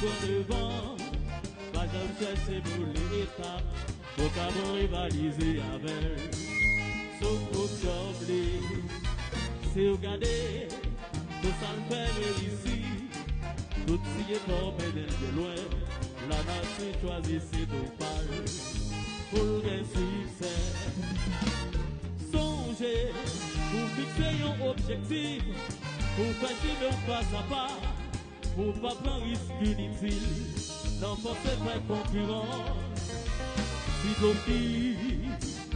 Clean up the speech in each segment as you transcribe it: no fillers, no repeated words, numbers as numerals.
prend le vent, pas jamais chercher pour l'étape, pour qu'avant rivaliser avec. Sauf pour t'oublier, c'est regarder, tout ça le fait réussir, tout s'y est tombé de loin, la nature choisit ses dopales, pour le succès. Songez, pour fixer un objectif, pour faire suivre pas à pas, pour pas prendre risque inutile, dans forcer pas concurrent. Si l'office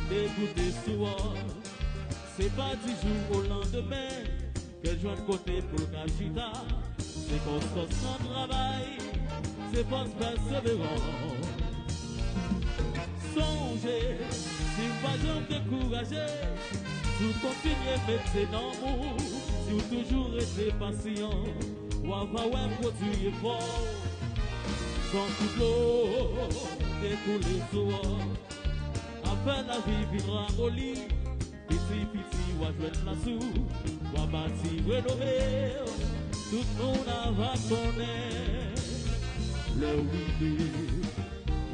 d'écouter soi, c'est pas du jour au lendemain, que je de côté pour le cachita, c'est constant sans travail, c'est pas persévérant. Songez, si vous pas jamais découragé, si vous continuez à mettre dans l'amour, si vous toujours restez patient, ou avoir produit fort, quand toute l'eau découle soi, après la vie viendra au lit, petit, ou à jouer la sous, ou à bâtir, rénover, tout le monde va connaître le oui.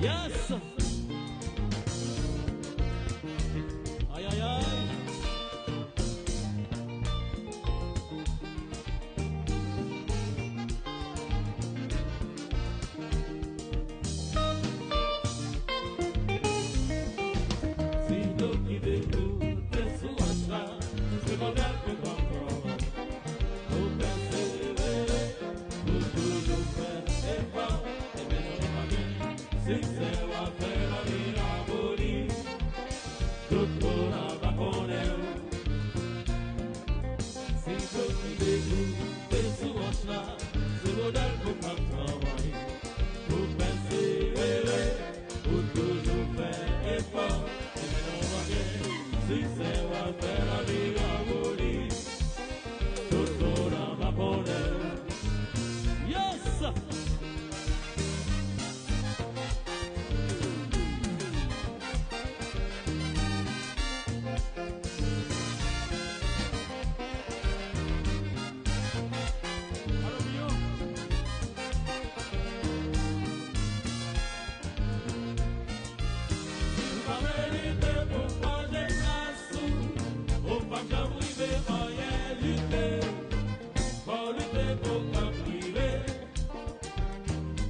Yes! Aïe aïe aïe!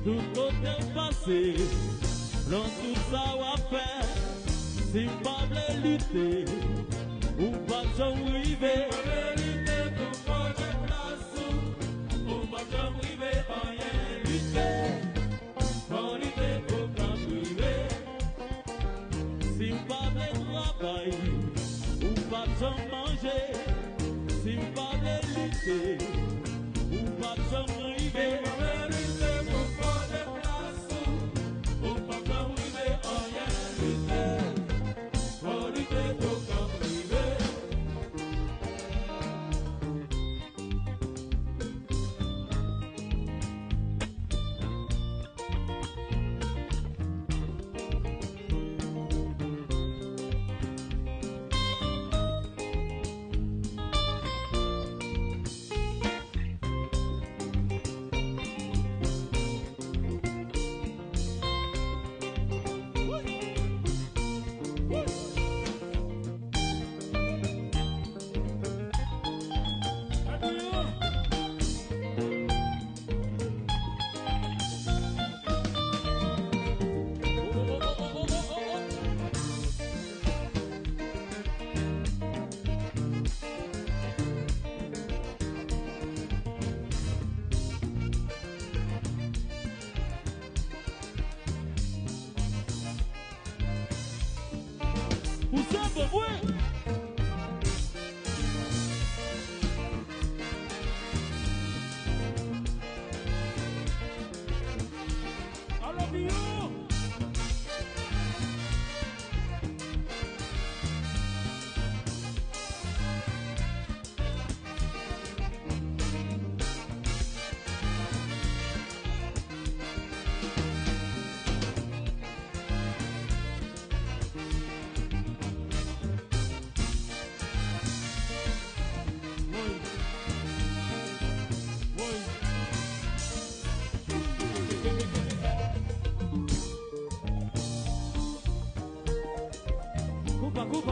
Tout côté passé, dans tout ça va faire, si pas voulez lutter, ou pas jamais arriver. Lutter pour pas de place, ou pas jamais arriver, rien lutter. Quand lutter pour pas priver, si pas voulez travailler, ou pas jamais manger, si pas voulez lutter, ou pas jamais arriver.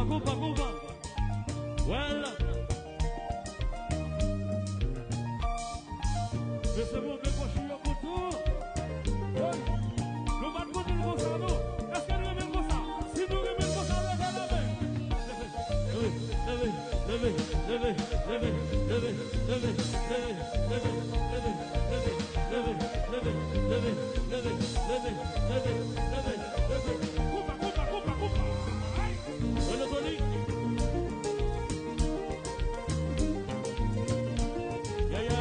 coupa. Well. Mais c'est bon, mais moi je suis au couteau. Nous battons contre le ça, nous. Est-ce que nous remettons comme ça? Si nous remettons comme ça, levez la main. Coupa. Voilà, Tony. Yeah.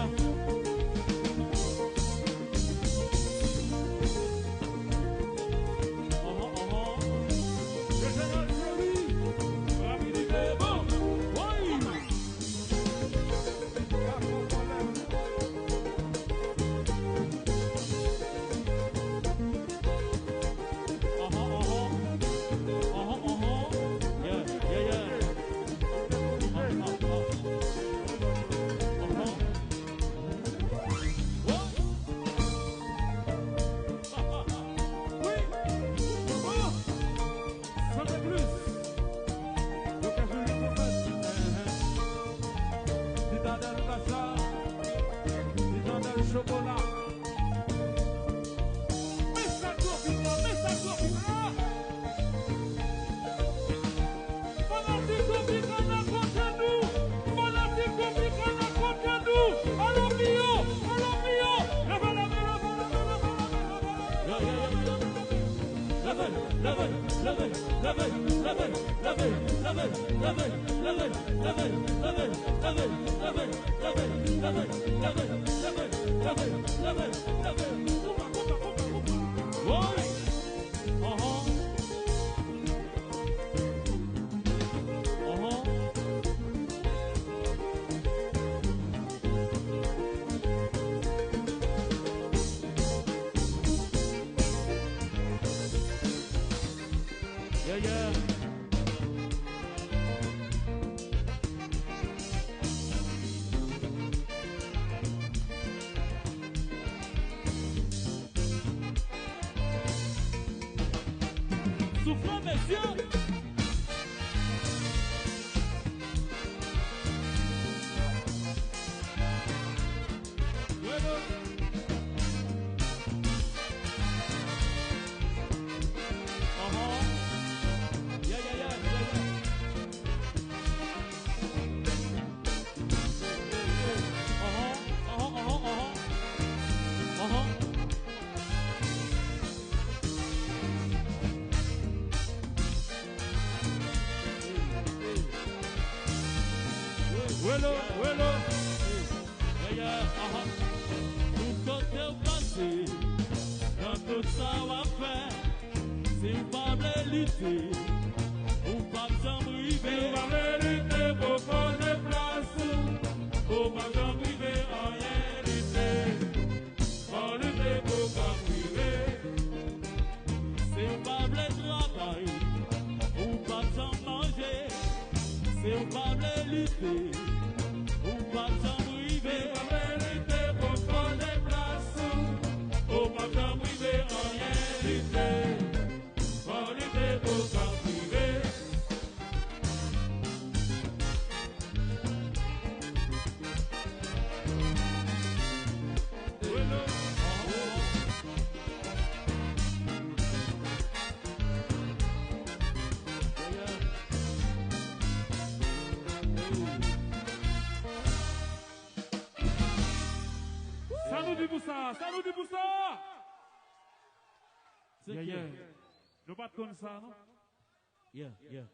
Chocolat. Yeah. Soufflons, messieurs. Wello. Yeah. Tout côté passé, dans tout ça va faire. Si vous pas lutter, ou pas jamais river. Vous pas lutter pour prendre place, ou pas jamais river en rien lutter. En lutter pour pas river. Si vous pas travailler, ou pas jamais manger. Si vous pas lutter. Ça nous dit pour ça. Yeah. Nous pas comme ça, non? Yeah. Yeah.